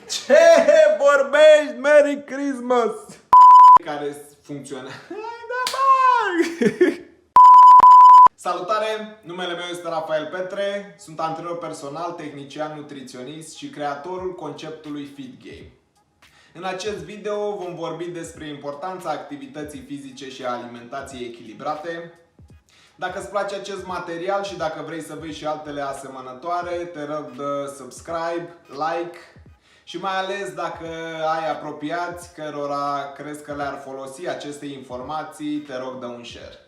Ce vorbești? Merry Christmas! Care funcționează. Salutare! Numele meu este Rafael Petre, sunt antrenor personal, tehnician, nutriționist și creatorul conceptului Fit Game. În acest video vom vorbi despre importanța activității fizice și a alimentației echilibrate. Dacă îți place acest material și dacă vrei să vezi și altele asemănătoare, te rog de subscribe, like și mai ales dacă ai apropiați cărora crezi că le-ar folosi aceste informații, te rog de un share.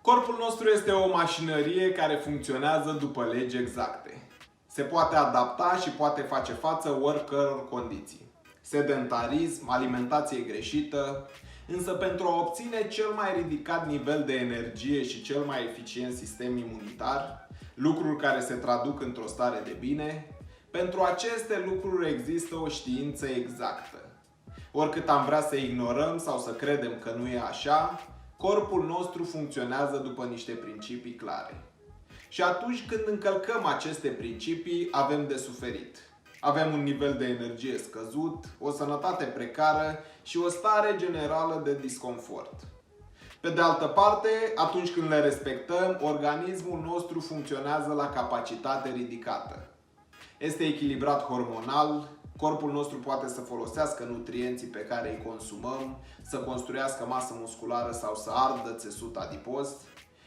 Corpul nostru este o mașinărie care funcționează după legi exacte. Se poate adapta și poate face față oricăror condiții. Sedentarism, alimentație greșită, însă pentru a obține cel mai ridicat nivel de energie și cel mai eficient sistem imunitar, lucruri care se traduc într-o stare de bine, pentru aceste lucruri există o știință exactă. Oricât am vrea să ignorăm sau să credem că nu e așa, corpul nostru funcționează după niște principii clare. Și atunci când încălcăm aceste principii, avem de suferit. Avem un nivel de energie scăzut, o sănătate precară și o stare generală de disconfort. Pe de altă parte, atunci când le respectăm, organismul nostru funcționează la capacitate ridicată. Este echilibrat hormonal, corpul nostru poate să folosească nutrienții pe care îi consumăm, să construiască masă musculară sau să ardă țesut adipos.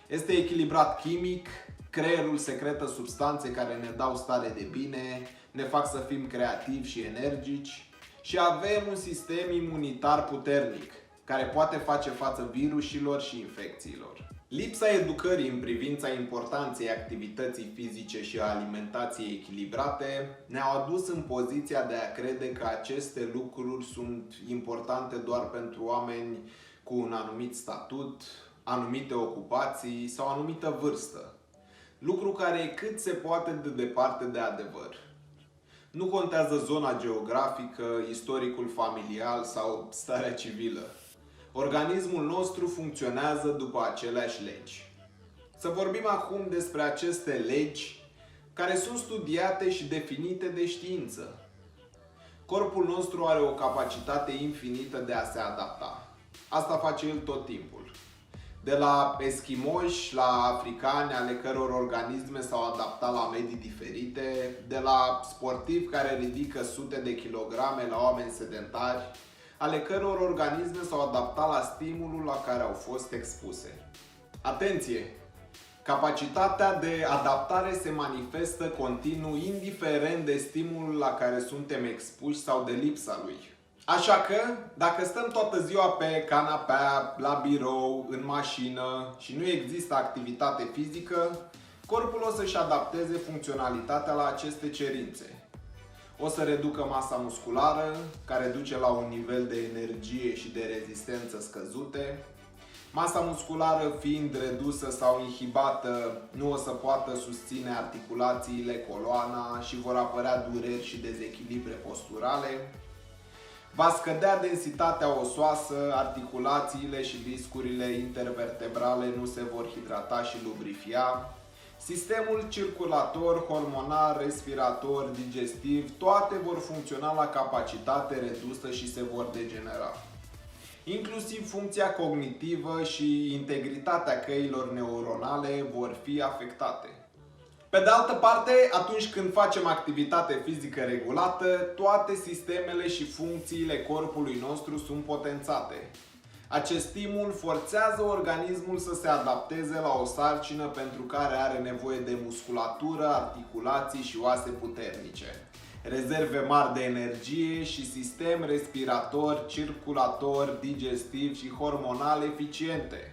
Este echilibrat chimic, creierul secretă substanțe care ne dau stare de bine, ne fac să fim creativi și energici și avem un sistem imunitar puternic care poate face față virusilor și infecțiilor. Lipsa educării în privința importanței activității fizice și a alimentației echilibrate ne-au adus în poziția de a crede că aceste lucruri sunt importante doar pentru oameni cu un anumit statut, anumite ocupații sau anumită vârstă. Lucru care e cât se poate de departe de adevăr. Nu contează zona geografică, istoricul familial sau starea civilă. Organismul nostru funcționează după aceleași legi. Să vorbim acum despre aceste legi care sunt studiate și definite de știință. Corpul nostru are o capacitate infinită de a se adapta. Asta face el tot timpul. De la eschimoși la africani ale căror organisme s-au adaptat la medii diferite, de la sportivi care ridică sute de kilograme la oameni sedentari, ale căror organisme s-au adaptat la stimulul la care au fost expuse. Atenție! Capacitatea de adaptare se manifestă continuu indiferent de stimulul la care suntem expuși sau de lipsa lui. Așa că, dacă stăm toată ziua pe canapea, la birou, în mașină și nu există activitate fizică, corpul o să-și adapteze funcționalitatea la aceste cerințe. O să reducă masa musculară, care duce la un nivel de energie și de rezistență scăzute. Masa musculară fiind redusă sau inhibată, nu o să poată susține articulațiile, coloana și vor apărea dureri și dezechilibre posturale. Va scădea densitatea osoasă, articulațiile și discurile intervertebrale nu se vor hidrata și lubrifia. Sistemul circulator, hormonal, respirator, digestiv, toate vor funcționa la capacitate redusă și se vor degenera. Inclusiv funcția cognitivă și integritatea căilor neuronale vor fi afectate. Pe de altă parte, atunci când facem activitate fizică regulată, toate sistemele și funcțiile corpului nostru sunt potențate. Acest stimul forțează organismul să se adapteze la o sarcină pentru care are nevoie de musculatură, articulații și oase puternice, rezerve mari de energie și sistem respirator, circulator, digestiv și hormonal eficiente.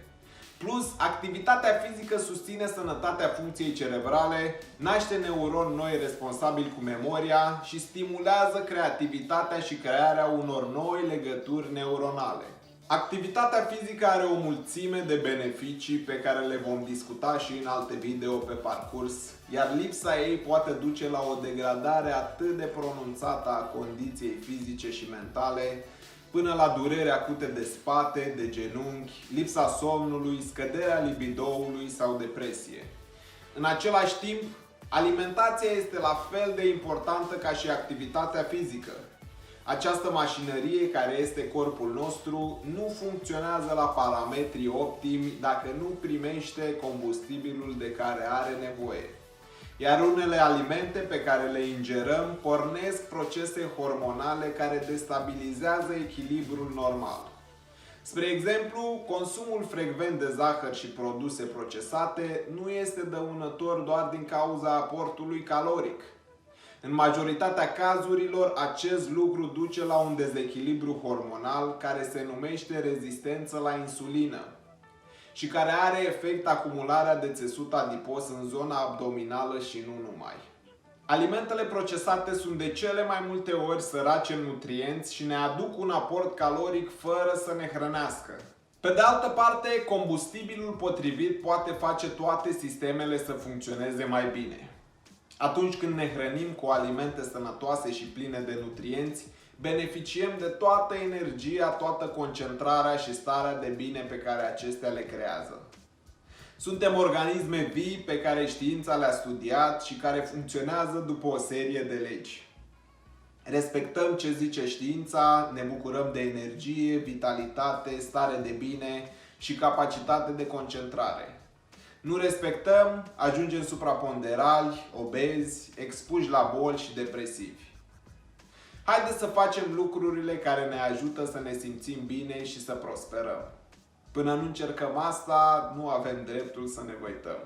Plus, activitatea fizică susține sănătatea funcției cerebrale, naște neuroni noi responsabili cu memoria și stimulează creativitatea și crearea unor noi legături neuronale. Activitatea fizică are o mulțime de beneficii pe care le vom discuta și în alte video pe parcurs, iar lipsa ei poate duce la o degradare atât de pronunțată a condiției fizice și mentale, până la dureri acute de spate, de genunchi, lipsa somnului, scăderea libidoului sau depresie. În același timp, Alimentația este la fel de importantă ca și activitatea fizică. Această mașinărie care este corpul nostru nu funcționează la parametri optimi dacă nu primește combustibilul de care are nevoie. Iar unele alimente pe care le ingerăm pornesc procese hormonale care destabilizează echilibrul normal. Spre exemplu, consumul frecvent de zahăr și produse procesate nu este dăunător doar din cauza aportului caloric. În majoritatea cazurilor, acest lucru duce la un dezechilibru hormonal care se numește rezistență la insulină și care are efect acumularea de țesut adipos în zona abdominală și nu numai. Alimentele procesate sunt de cele mai multe ori sărace în nutrienți și ne aduc un aport caloric fără să ne hrănească. Pe de altă parte, combustibilul potrivit poate face toate sistemele să funcționeze mai bine. Atunci când ne hrănim cu alimente sănătoase și pline de nutrienți, beneficiem de toată energia, toată concentrarea și starea de bine pe care acestea le creează. Suntem organisme vii pe care știința le-a studiat și care funcționează după o serie de legi. Respectăm ce zice știința, ne bucurăm de energie, vitalitate, stare de bine și capacitate de concentrare. Nu respectăm, ajungem supraponderali, obezi, expuși la boli și depresivi. Haideți să facem lucrurile care ne ajută să ne simțim bine și să prosperăm. Până nu încercăm asta, nu avem dreptul să ne văităm.